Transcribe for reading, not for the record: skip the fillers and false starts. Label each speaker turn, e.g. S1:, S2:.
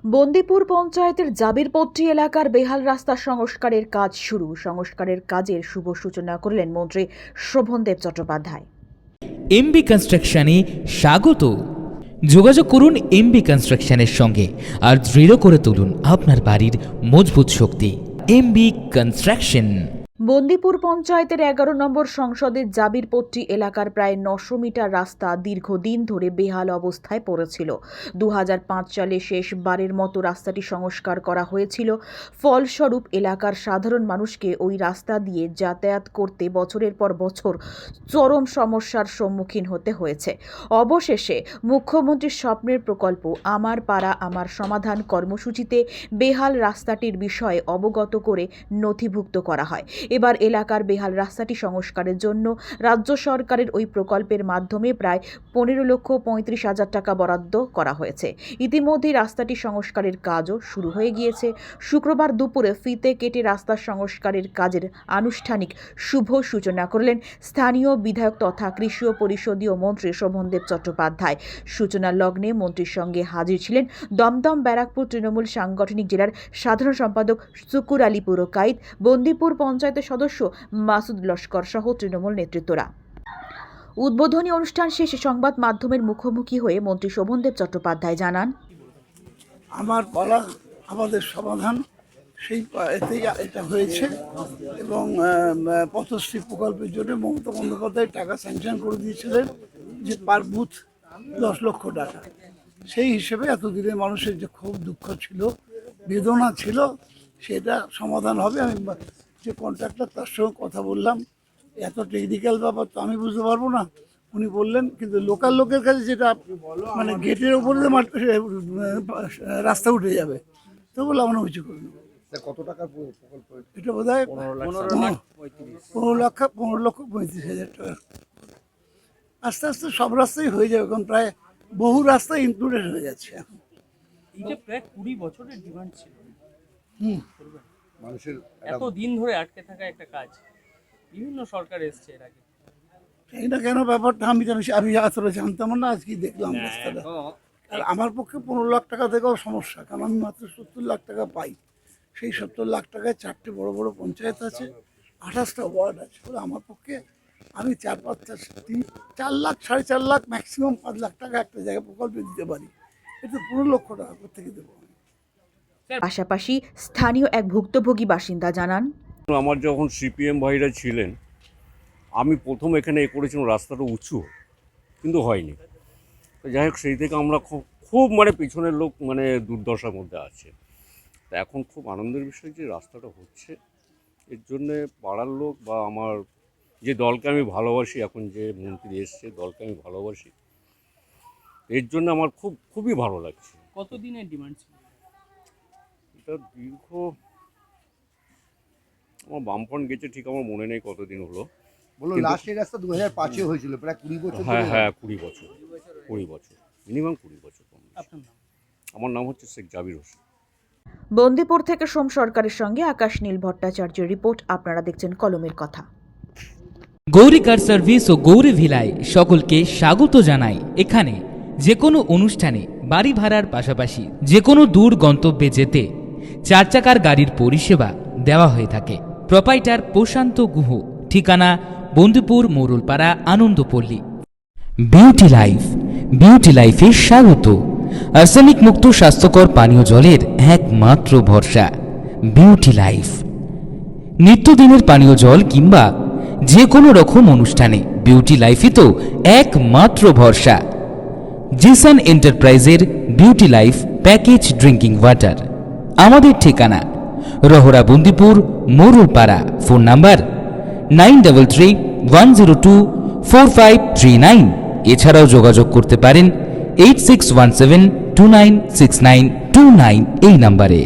S1: বন্দিপুর পঞ্চায়েতের জাবিরপট্টি এলাকার বেহাল রাস্তা সংস্কারের কাজ শুরু। সংস্কারের কাজের শুভ সূচনা করলেন মন্ত্রী শোভনদেব চট্টোপাধ্যায়।
S2: এমবি কনস্ট্রাকশনে স্বাগত। যোগাযোগ করুন এমবি কনস্ট্রাকশনের সঙ্গে আর দৃঢ় করে তুলুন আপনার বাড়ির মজবুত শক্তি। MB construction.
S1: বন্দিপুর পঞ্চায়েতের 11 নম্বর সংসদের জাবিরপট্টি এলাকার প্রায় 900 মিটার রাস্তা দীর্ঘদিন ধরে বেহাল অবস্থায় পড়েছিল। 2005 সালে শেষবারের মতো রাস্তাটি সংস্কার করা হয়েছিল। ফলস্বরূপ এলাকার সাধারণ মানুষকে ওই রাস্তা দিয়ে যাতায়াত করতে বছরের পর বছর চরম সমস্যার সম্মুখীন হতে হয়েছে। অবশেষে মুখ্যমন্ত্রীর স্বপ্নের প্রকল্প আমার পাড়া আমার সমাধান কর্মসূচিতে বেহাল রাস্তাটির বিষয়ে অবগত করে নথিভুক্ত করা হয়। এবার এলাকার বেহাল রাস্তাটি সংস্কারের জন্য রাজ্য সরকারের ওই প্রকল্পের মাধ্যমে প্রায় 15,35,000 টাকা বরাদ্দ করা হয়েছে। ইতিমধ্যে রাস্তাটি সংস্কারের কাজও শুরু হয়ে গিয়েছে। শুক্রবার দুপুরে ফিতে কেটে রাস্তা সংস্কারের কাজের আনুষ্ঠানিক শুভ সূচনা করলেন স্থানীয় বিধায়ক তথা কৃষি ও পরিষদীয় মন্ত্রী শোভনদেব চট্টোপাধ্যায়। সূচনা লগ্নে মন্ত্রীর সঙ্গে হাজির ছিলেন দমদম ব্যারাকপুর তৃণমূল সাংগঠনিক জেলার সাধারণ সম্পাদক সুকুর আলী পুরকাইত, বন্দিপুর পঞ্চায়েতের সদস্য মাসুদ লস্কর সহ তৃণমূল নেতৃত্বরা। উদ্বোধনী অনুষ্ঠান শেষে সংবাদ মাধ্যমের মুখোমুখি হয়ে মন্ত্রী শোভনদেব চট্টোপাধ্যায় জানান,
S3: আমার পাড়া আমাদের সমাধান সেই এতেই এটা হয়েছে এবং পথশ্রী প্রকল্পের জন্য মমতা বন্দ্যোপাধ্যায় টাকা স্যাংশন করে দিয়েছিলেন যে পার বুথ 10 লক্ষ টাকা। সেই হিসেবে এতদিনে মানুষের যে খুব দুঃখ ছিল, বেদনা ছিল, সেটা সমাধান হবে। আমি যে কন্ট্রাক্টর তার সঙ্গে কথা বললাম, এত টেকনিক্যাল ব্যাপার তো আমি বুঝতে পারবো না। উনি বললেন কিন্তু লোকাল লোকের কাছে যেটা মানে গেটের উপরে রাস্তা উঠে যাবে, তো বললাম আমরা উঁচু করে নেবো।
S4: কত টাকার প্রকল্প?
S3: এটা বোধ হয় 15,35,000 টাকা। আস্তে আস্তে সব রাস্তাই হয়ে যাবে, এখন প্রায় বহু রাস্তা ইনক্লুডেড হয়ে যাচ্ছে এখন।
S5: এটা প্রায় 20 বছরের ডিমান্ড ছিল।
S4: মানুষের
S5: এত দিন ধরে আটকে থাকা একটা কাজ, বিভিন্ন সরকার এসছে এর আগে।
S3: এটা কেন ব্যাপারটা আমি আসলে জানতাম না, আজকে দেখলাম রাস্তাটা। আর আমার পক্ষে 15 লাখ টাকা থেকেও সমস্যা, কারণ আমি মাত্র 70 লাখ টাকা পাই। সেই 70 লাখ টাকায় 4টে বড় বড় পঞ্চায়েত আছে, 28টা ওয়ার্ড আছে। আমার পক্ষে আমি 4 লাখ 4.5 লাখ ম্যাক্সিমাম 5 লাখ টাকা একটা জায়গায় প্রকল্পে দিতে পারি। এটা 15 লক্ষ টাকা কোথেকে দেবো?
S1: পাশাপাশি স্থানীয় এক ভুক্তভোগী বাসিন্দা জানান,
S6: আমার যখন সিপিএম ভাইরা ছিলেন, আমি প্রথম এখানে করেছিলাম রাস্তাটা উঁচু, কিন্তু হয়নি। তো যাই হোক, সেই থেকে আমরা খুব মানে পিছনের লোক মানে দুর্দশার মধ্যে আছে। তা এখন খুব আনন্দের বিষয় যে রাস্তাটা হচ্ছে। এর জন্যে পাড়ার লোক বা আমার যে দলকে আমি ভালোবাসি, এখন যে মন্ত্রী এসছে দলকে আমি ভালোবাসি, এর জন্য আমার খুবই ভালো লাগছে।
S5: কতদিনের ডিমান্ড ছিল
S6: এটা? দীর্ঘ আমার বামফ্রন্ট গেছে, ঠিক আমার মনে নেই কতদিন হলো।
S4: বলো লাস্টের রাস্তা 2005-এ হয়েছিল, প্রায় 20 বছর।
S6: হ্যাঁ 20 বছর মিনিমাম 20 বছর। আমার নাম হচ্ছে শেখ জাবির হোসেন।
S1: বন্দিপুর থেকে সোম সরকারের সঙ্গে আকাশ নীল ভট্টাচার্যের রিপোর্ট। আপনারা দেখছেন কলমের কথা।
S2: গৌরী কার সার্ভিস ও গৌরী ভিলায় সকলকে স্বাগত জানাই। এখানে যে কোনো অনুষ্ঠানে বাড়ি ভাড়ার পাশাপাশি যে কোনো দূর গন্তব্যে যেতে 4 চাকার গাড়ির পরিষেবা দেওয়া হয়ে থাকে। প্রোপাইটার প্রশান্ত গুহ, ঠিকানা বন্দিপুর মোরুলপাড়া আনন্দপল্লী। বিউটি লাইফে স্বাগত। আর্সেনিক মুক্ত স্বাস্থ্যকর পানীয় জলের একমাত্র ভরসা বিউটি লাইফ। নিত্যদিনের পানীয় জল কিংবা যে কোনো রকম অনুষ্ঠানে বিউটি লাইফই তো একমাত্র ভরসা। জিসান এন্টারপ্রাইজের beauty life package drinking water. আমাদের ঠিকানা রহরা বন্দিপুর মোরুলপাড়া। Phone number 9331024539। এছাড়াও যোগাযোগ করতে পারেন 8617296929 এই নাম্বারে।